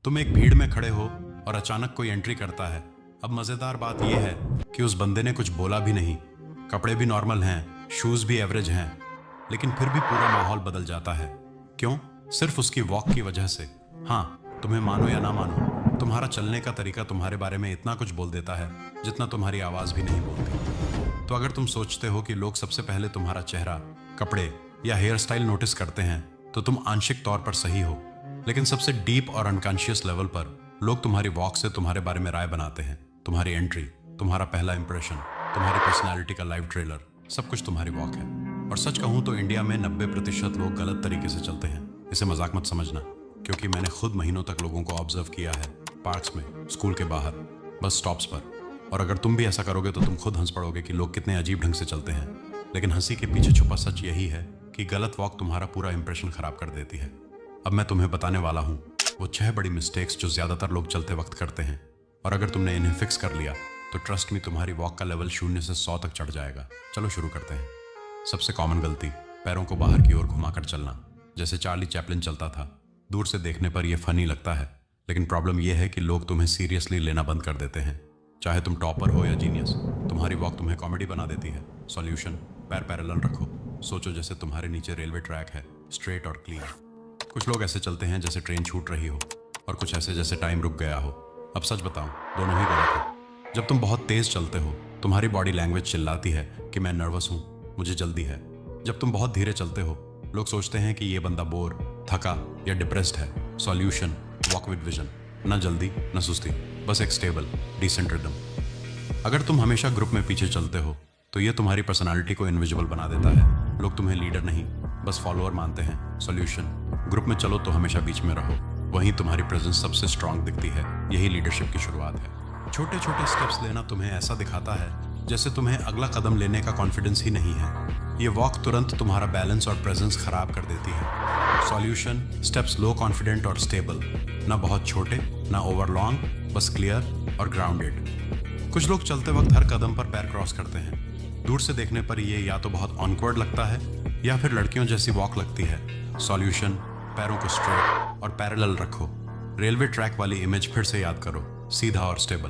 तुम एक भीड़ में खड़े हो और अचानक कोई एंट्री करता है। अब मजेदार बात यह है कि उस बंदे ने कुछ बोला भी नहीं, कपड़े भी नॉर्मल हैं, शूज भी एवरेज हैं, लेकिन फिर भी पूरा माहौल बदल जाता है। क्यों? सिर्फ उसकी वॉक की वजह से। हाँ, तुम्हें मानो या ना मानो, तुम्हारा चलने का तरीका तुम्हारे बारे में इतना कुछ बोल देता है जितना तुम्हारी आवाज भी नहीं बोलती। तो अगर तुम सोचते हो कि लोग सबसे पहले तुम्हारा चेहरा, कपड़े या हेयर स्टाइल नोटिस करते हैं, तो तुम आंशिक तौर पर सही हो। लेकिन सबसे डीप और अनकॉन्शियस लेवल पर लोग तुम्हारी वॉक से तुम्हारे बारे में राय बनाते हैं। तुम्हारी एंट्री, तुम्हारा पहला इंप्रेशन, तुम्हारी पर्सनैलिटी का लाइव ट्रेलर, सब कुछ तुम्हारी वॉक है। और सच कहूं तो इंडिया में 90% लोग गलत तरीके से चलते हैं। इसे मजाक मत समझना, क्योंकि मैंने खुद महीनों तक लोगों को ऑब्जर्व किया है, पार्क्स में, स्कूल के बाहर, बस स्टॉप्स पर। और अगर तुम भी ऐसा करोगे तो तुम खुद हंस पड़ोगे कि लोग कितने अजीब ढंग से चलते हैं। लेकिन हंसी के पीछे छुपा सच यही है कि गलत वॉक तुम्हारा पूरा इंप्रेशन खराब कर देती है। अब मैं तुम्हें बताने वाला हूँ वो 6 बड़ी मिस्टेक्स जो ज्यादातर लोग चलते वक्त करते हैं, और अगर तुमने इन्हें फिक्स कर लिया तो ट्रस्ट मी, तुम्हारी वॉक का लेवल 0 से 100 तक चढ़ जाएगा। चलो शुरू करते हैं। सबसे कॉमन गलती, पैरों को बाहर की ओर घुमाकर चलना, जैसे चार्ली चैपलिन चलता था। दूर से देखने पर यह फनी लगता है, लेकिन प्रॉब्लम यह है कि लोग तुम्हें सीरियसली लेना बंद कर देते हैं। चाहे तुम टॉपर हो या जीनियस, तुम्हारी वॉक तुम्हें कॉमेडी बना देती है। सॉल्यूशन, पैर पैरेलल रखो। सोचो जैसे तुम्हारे नीचे रेलवे ट्रैक है, स्ट्रेट और क्लीन। कुछ लोग ऐसे चलते हैं जैसे ट्रेन छूट रही हो, और कुछ ऐसे जैसे टाइम रुक गया हो। अब सच बताऊं, दोनों ही गलत है। जब तुम बहुत तेज चलते हो, तुम्हारी बॉडी लैंग्वेज चिल्लाती है कि मैं नर्वस हूं, मुझे जल्दी है। जब तुम बहुत धीरे चलते हो, लोग सोचते हैं कि ये बंदा बोर, थका या डिप्रेस्ड है। Solution, walk with vision. ना जल्दी ना सुस्ती, बस एक स्टेबल डिसेंट रिदम। अगर तुम हमेशा ग्रुप में पीछे चलते हो तो ये तुम्हारी पर्सनालिटी को इनविजिबल बना देता है। लोग तुम्हें लीडर नहीं, बस फॉलोअर मानते हैं। सॉल्यूशन, ग्रुप में चलो तो हमेशा बीच में रहो, वहीं तुम्हारी प्रेजेंस सबसे स्ट्रांग दिखती है। यही लीडरशिप की शुरुआत है। छोटे छोटे स्टेप्स लेना तुम्हें ऐसा दिखाता है जैसे तुम्हें अगला कदम लेने का कॉन्फिडेंस ही नहीं है। ये वॉक तुरंत तुम्हारा बैलेंस और प्रेजेंस खराब कर देती है। सॉल्यूशन, स्टेप्स लो, कॉन्फिडेंट और स्टेबल। ना बहुत छोटे, ना ओवर लॉन्ग, बस क्लियर और ग्राउंडेड। कुछ लोग चलते वक्त हर कदम पर पैर क्रॉस करते हैं। दूर से देखने पर ये या तो बहुत ऑनवर्ड लगता है या फिर लड़कियों जैसी वॉक लगती है। सॉल्यूशन, पैरों को स्ट्रेट और पैरेलल रखो। रेलवे ट्रैक वाली इमेज फिर से याद करो, सीधा और स्टेबल।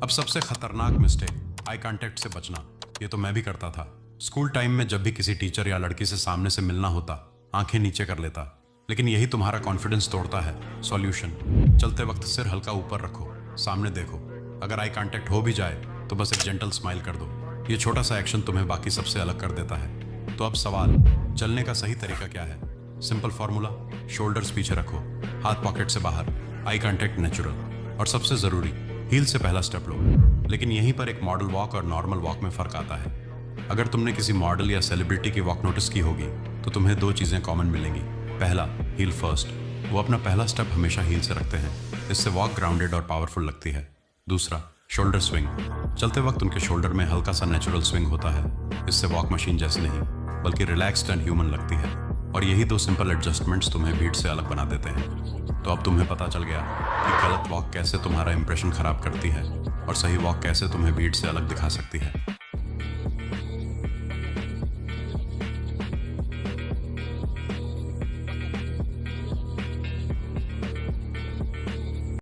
अब सबसे खतरनाक मिस्टेक, आई कांटेक्ट से बचना। ये तो मैं भी करता था। स्कूल टाइम में जब भी किसी टीचर या लड़की से सामने से मिलना होता, आंखें नीचे कर लेता, लेकिन यही तुम्हारा कॉन्फिडेंस तोड़ता है। सॉल्यूशन, चलते वक्त सिर हल्का ऊपर रखो, सामने देखो। अगर आई कांटेक्ट हो भी जाए तो बस एक जेंटल स्माइल कर दो। ये छोटा सा एक्शन तुम्हें बाकी सबसे अलग कर देता है। तो अब सवाल, चलने का सही तरीका क्या है? सिंपल फॉर्मूला, शोल्डर्स पीछे रखो, हाथ पॉकेट से बाहर, आई कांटेक्ट नेचुरल, और सबसे जरूरी, हील से पहला स्टेप लो। लेकिन यहीं पर एक मॉडल वॉक और नॉर्मल वॉक में फर्क आता है। अगर तुमने किसी मॉडल या सेलिब्रिटी की वॉक नोटिस की होगी तो तुम्हें 2 चीजें कॉमन मिलेंगी। पहला, हील फर्स्ट। वो अपना पहला स्टेप हमेशा हील से रखते हैं, इससे वॉक ग्राउंडेड और पावरफुल लगती है। दूसरा, शोल्डर स्विंग। चलते वक्त उनके शोल्डर में हल्का सा नेचुरल स्विंग होता है। इससे वॉक मशीन जैसी नहीं, बल्कि रिलैक्स्ड एंड ह्यूमन लगती है। और यही 2 सिंपल एडजस्टमेंट्स तुम्हें भीड़ से अलग बना देते हैं। तो अब तुम्हें पता चल गया कि गलत वॉक कैसे तुम्हारा इंप्रेशन खराब करती है और सही वॉक कैसे तुम्हें भीड़ से अलग दिखा सकती है।